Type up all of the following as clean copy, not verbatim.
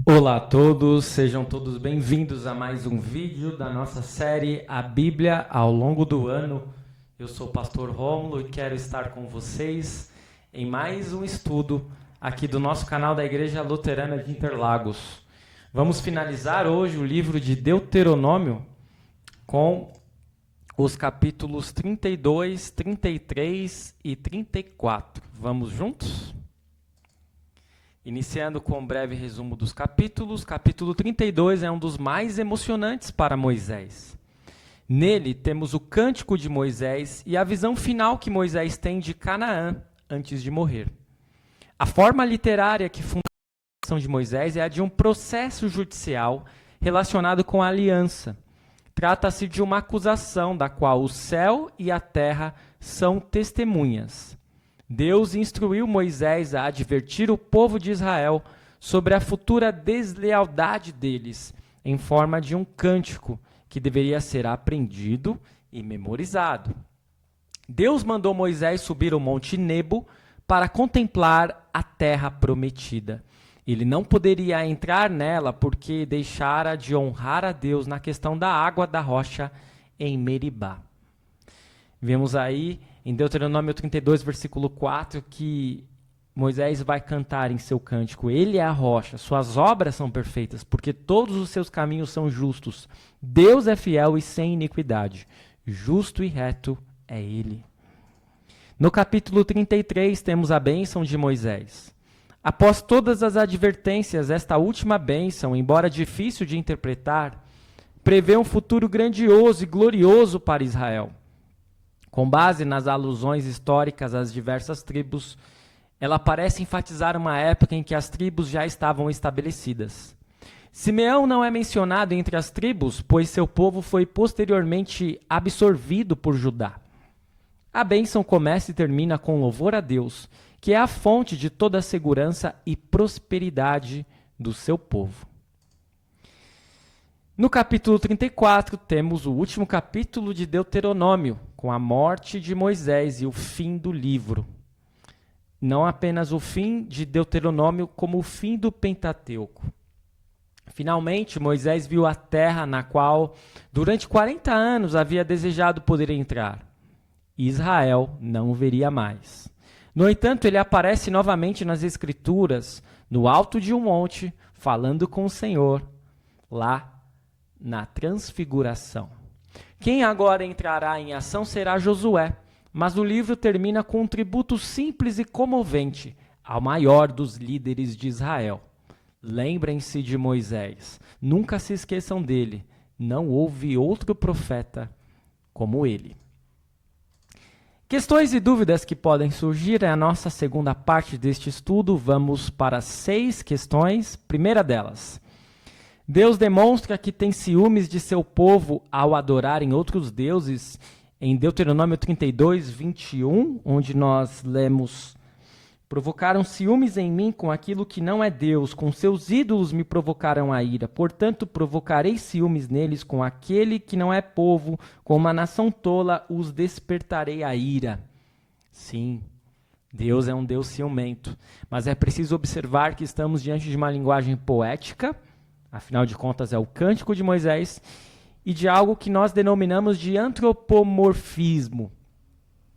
Olá a todos, sejam todos bem-vindos a mais um vídeo da nossa série A Bíblia ao longo do ano. Eu sou o pastor Rômulo e quero estar com vocês em mais um estudo aqui do nosso canal da Igreja Luterana de Interlagos. Vamos finalizar hoje o livro de Deuteronômio com os capítulos 32, 33 e 34. Vamos juntos? Iniciando com um breve resumo dos capítulos, capítulo 32 é um dos mais emocionantes para Moisés. Nele temos o cântico de Moisés e a visão final que Moisés tem de Canaã antes de morrer. A forma literária que funda a ação de Moisés é a de um processo judicial relacionado com a aliança. Trata-se de uma acusação da qual o céu e a terra são testemunhas. Deus instruiu Moisés a advertir o povo de Israel sobre a futura deslealdade deles, em forma de um cântico que deveria ser aprendido e memorizado. Deus mandou Moisés subir o monte Nebo para contemplar a terra prometida. Ele não poderia entrar nela porque deixara de honrar a Deus na questão da água da rocha em Meribá. Vemos aí em Deuteronômio 32, versículo 4, que Moisés vai cantar em seu cântico: Ele é a rocha, suas obras são perfeitas, porque todos os seus caminhos são justos. Deus é fiel e sem iniquidade. Justo e reto é Ele. No capítulo 33, temos a bênção de Moisés. Após todas as advertências, esta última bênção, embora difícil de interpretar, prevê um futuro grandioso e glorioso para Israel. Com base nas alusões históricas às diversas tribos, ela parece enfatizar uma época em que as tribos já estavam estabelecidas. Simeão não é mencionado entre as tribos, pois seu povo foi posteriormente absorvido por Judá. A bênção começa e termina com louvor a Deus, que é a fonte de toda a segurança e prosperidade do seu povo. No capítulo 34, temos o último capítulo de Deuteronômio, com a morte de Moisés e o fim do livro. Não apenas o fim de Deuteronômio, como o fim do Pentateuco. Finalmente, Moisés viu a terra na qual, durante 40 anos, havia desejado poder entrar. Israel não o veria mais. No entanto, ele aparece novamente nas Escrituras, no alto de um monte, falando com o Senhor, lá na transfiguração. Quem agora entrará em ação será Josué, mas o livro termina com um tributo simples e comovente ao maior dos líderes de Israel. Lembrem-se de Moisés, nunca se esqueçam dele, não houve outro profeta como ele. Questões e dúvidas que podem surgir é a nossa segunda parte deste estudo. Vamos para 6 questões. Primeira delas: Deus demonstra que tem ciúmes de seu povo ao adorarem outros deuses. Em Deuteronômio 32, 21, onde nós lemos: Provocaram ciúmes em mim com aquilo que não é Deus, com seus ídolos me provocaram a ira. Portanto, provocarei ciúmes neles com aquele que não é povo, com uma nação tola os despertarei a ira. Sim, Deus é um Deus ciumento, mas é preciso observar que estamos diante de uma linguagem poética. Afinal de contas, é o cântico de Moisés, e de algo que nós denominamos de antropomorfismo.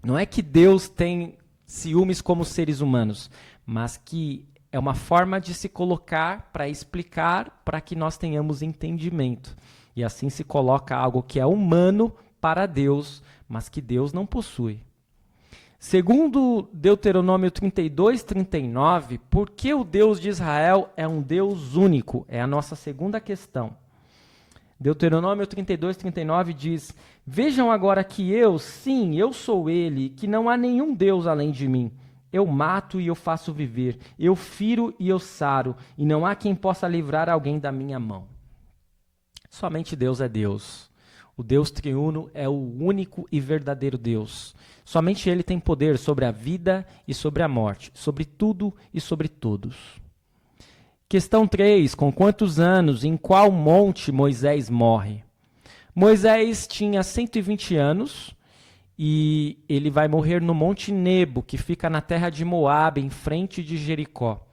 Não é que Deus tem ciúmes como seres humanos, mas que é uma forma de se colocar para explicar, para que nós tenhamos entendimento. E assim se coloca algo que é humano para Deus, mas que Deus não possui. Segundo Deuteronômio 32, 39, por que o Deus de Israel é um Deus único? É a nossa segunda questão. Deuteronômio 32, 39 diz: Vejam agora que eu, sim, eu sou ele, que não há nenhum Deus além de mim. Eu mato e eu faço viver, eu firo e eu saro, e não há quem possa livrar alguém da minha mão. Somente Deus é Deus. O Deus triuno é o único e verdadeiro Deus. Somente Ele tem poder sobre a vida e sobre a morte, sobre tudo e sobre todos. Questão 3. Com quantos anos, em qual monte Moisés morre? Moisés tinha 120 anos e ele vai morrer no Monte Nebo, que fica na terra de Moabe, em frente de Jericó.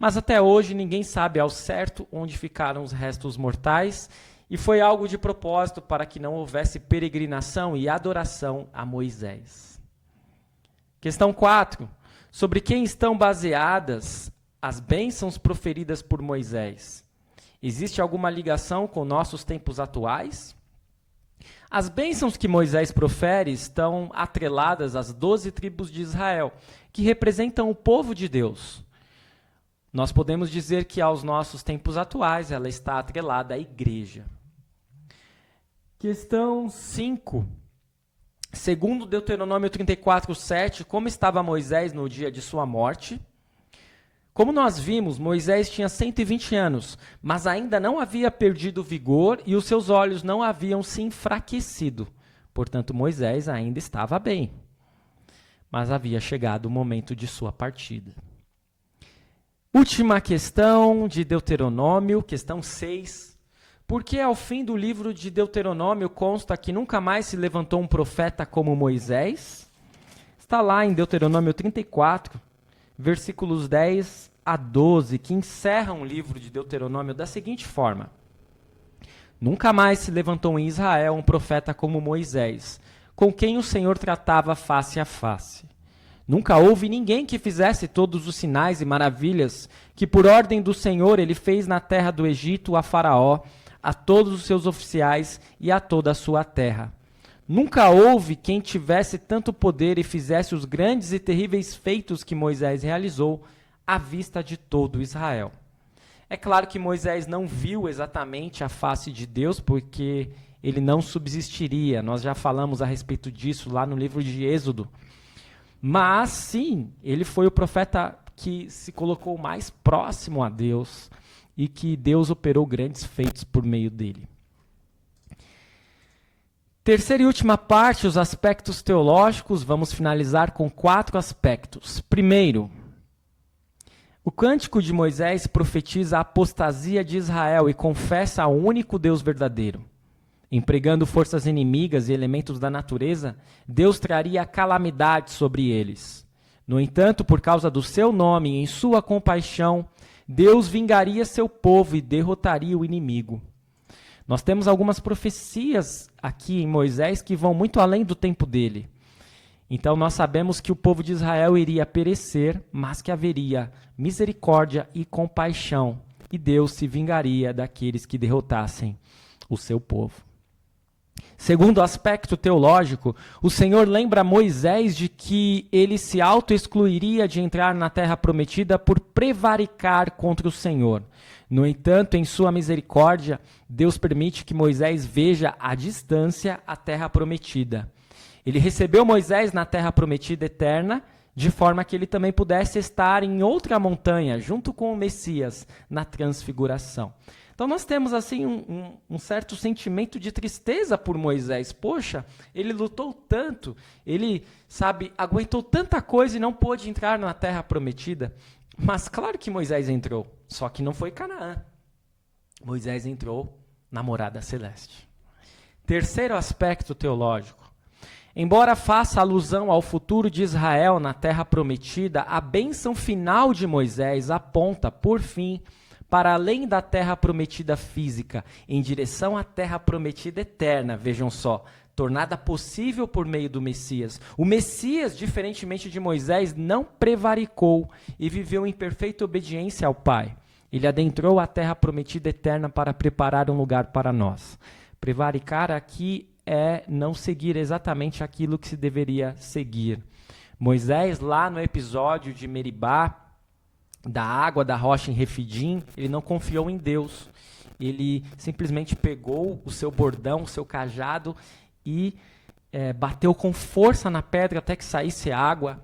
Mas até hoje ninguém sabe ao certo onde ficaram os restos mortais, e foi algo de propósito para que não houvesse peregrinação e adoração a Moisés. Questão 4. Sobre quem estão baseadas as bênçãos proferidas por Moisés? Existe alguma ligação com nossos tempos atuais? As bênçãos que Moisés profere estão atreladas às 12 tribos de Israel, que representam o povo de Deus. Nós podemos dizer que aos nossos tempos atuais ela está atrelada à igreja. Questão 5. Segundo Deuteronômio 34:7, como estava Moisés no dia de sua morte? Como nós vimos, Moisés tinha 120 anos, mas ainda não havia perdido vigor e os seus olhos não haviam se enfraquecido. Portanto, Moisés ainda estava bem. Mas havia chegado o momento de sua partida. Última questão de Deuteronômio, questão 6. Por que ao fim do livro de Deuteronômio consta que nunca mais se levantou um profeta como Moisés? Está lá em Deuteronômio 34, versículos 10 a 12, que encerram o livro de Deuteronômio da seguinte forma: Nunca mais se levantou em Israel um profeta como Moisés, com quem o Senhor tratava face a face. Nunca houve ninguém que fizesse todos os sinais e maravilhas que, por ordem do Senhor, ele fez na terra do Egito a Faraó, a todos os seus oficiais e a toda a sua terra. Nunca houve quem tivesse tanto poder e fizesse os grandes e terríveis feitos que Moisés realizou à vista de todo Israel. É claro que Moisés não viu exatamente a face de Deus, porque ele não subsistiria. Nós já falamos a respeito disso lá no livro de Êxodo. Mas, sim, ele foi o profeta que se colocou mais próximo a Deus e que Deus operou grandes feitos por meio dele. Terceira e última parte, os aspectos teológicos. Vamos finalizar com 4 aspectos. Primeiro, o Cântico de Moisés profetiza a apostasia de Israel e confessa ao único Deus verdadeiro. Empregando forças inimigas e elementos da natureza, Deus traria calamidade sobre eles. No entanto, por causa do seu nome e em sua compaixão, Deus vingaria seu povo e derrotaria o inimigo. Nós temos algumas profecias aqui em Moisés que vão muito além do tempo dele. Então nós sabemos que o povo de Israel iria perecer, mas que haveria misericórdia e compaixão, e Deus se vingaria daqueles que derrotassem o seu povo. Segundo aspecto teológico, o Senhor lembra Moisés de que ele se auto-excluiria de entrar na terra prometida por prevaricar contra o Senhor. No entanto, em sua misericórdia, Deus permite que Moisés veja à distância a terra prometida. Ele recebeu Moisés na terra prometida eterna, de forma que ele também pudesse estar em outra montanha, junto com o Messias, na transfiguração. Então nós temos assim um certo sentimento de tristeza por Moisés. Poxa, ele lutou tanto, ele, aguentou tanta coisa e não pôde entrar na terra prometida. Mas claro que Moisés entrou, só que não foi Canaã. Moisés entrou na morada celeste. Terceiro aspecto teológico. Embora faça alusão ao futuro de Israel na terra prometida, a bênção final de Moisés aponta, por fim, para além da terra prometida física, em direção à terra prometida eterna, vejam só, tornada possível por meio do Messias. O Messias, diferentemente de Moisés, não prevaricou e viveu em perfeita obediência ao Pai. Ele adentrou a terra prometida eterna para preparar um lugar para nós. Prevaricar aqui é não seguir exatamente aquilo que se deveria seguir. Moisés, lá no episódio de Meribá, da água da rocha em Refidim, ele não confiou em Deus. Ele simplesmente pegou o seu bordão, o seu cajado e bateu com força na pedra até que saísse água.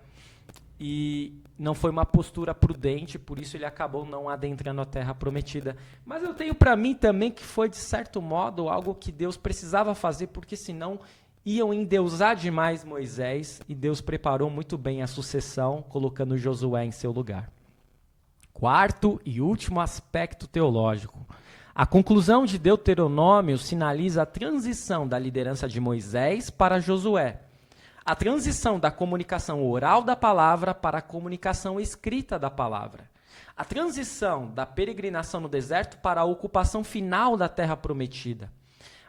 E não foi uma postura prudente, por isso ele acabou não adentrando a terra prometida. Mas eu tenho para mim também que foi, de certo modo, algo que Deus precisava fazer, porque senão iam endeusar demais Moisés, e Deus preparou muito bem a sucessão, colocando Josué em seu lugar. Quarto e último aspecto teológico. A conclusão de Deuteronômio sinaliza a transição da liderança de Moisés para Josué. A transição da comunicação oral da palavra para a comunicação escrita da palavra. A transição da peregrinação no deserto para a ocupação final da terra prometida.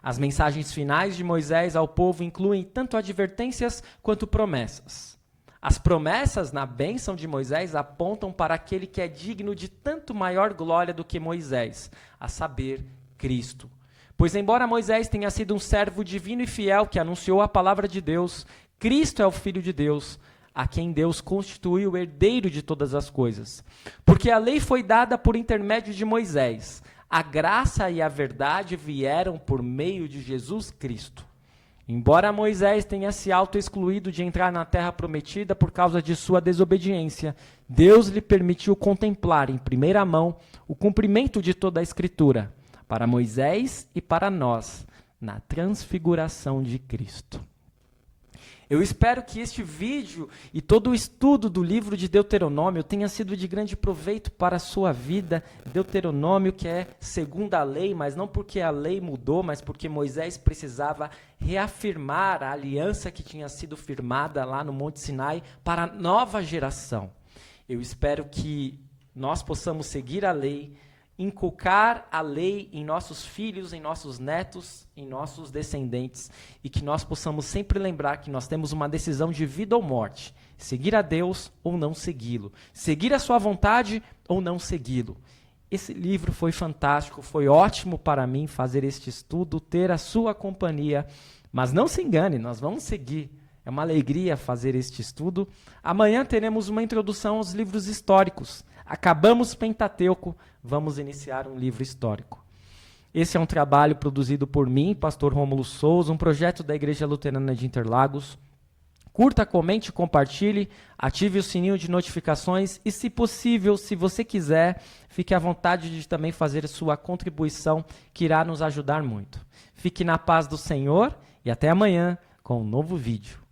As mensagens finais de Moisés ao povo incluem tanto advertências quanto promessas. As promessas na bênção de Moisés apontam para aquele que é digno de tanto maior glória do que Moisés, a saber, Cristo. Pois embora Moisés tenha sido um servo divino e fiel que anunciou a palavra de Deus, Cristo é o Filho de Deus, a quem Deus constituiu o herdeiro de todas as coisas. Porque a lei foi dada por intermédio de Moisés, a graça e a verdade vieram por meio de Jesus Cristo. Embora Moisés tenha se auto-excluído de entrar na terra prometida por causa de sua desobediência, Deus lhe permitiu contemplar em primeira mão o cumprimento de toda a Escritura, para Moisés e para nós, na transfiguração de Cristo. Eu espero que este vídeo e todo o estudo do livro de Deuteronômio tenha sido de grande proveito para a sua vida. Deuteronômio, que é segundo a lei, mas não porque a lei mudou, mas porque Moisés precisava reafirmar a aliança que tinha sido firmada lá no Monte Sinai para a nova geração. Eu espero que nós possamos seguir a lei, inculcar a lei em nossos filhos, em nossos netos, em nossos descendentes, e que nós possamos sempre lembrar que nós temos uma decisão de vida ou morte, seguir a Deus ou não segui-lo, seguir a sua vontade ou não segui-lo. Esse livro foi fantástico, foi ótimo para mim fazer este estudo, ter a sua companhia, mas não se engane, nós vamos seguir. É uma alegria fazer este estudo. Amanhã teremos uma introdução aos livros históricos. Acabamos Pentateuco, vamos iniciar um livro histórico. Esse é um trabalho produzido por mim, pastor Rômulo Souza, um projeto da Igreja Luterana de Interlagos. Curta, comente, compartilhe, ative o sininho de notificações e, se possível, se você quiser, fique à vontade de também fazer sua contribuição, que irá nos ajudar muito. Fique na paz do Senhor e até amanhã com um novo vídeo.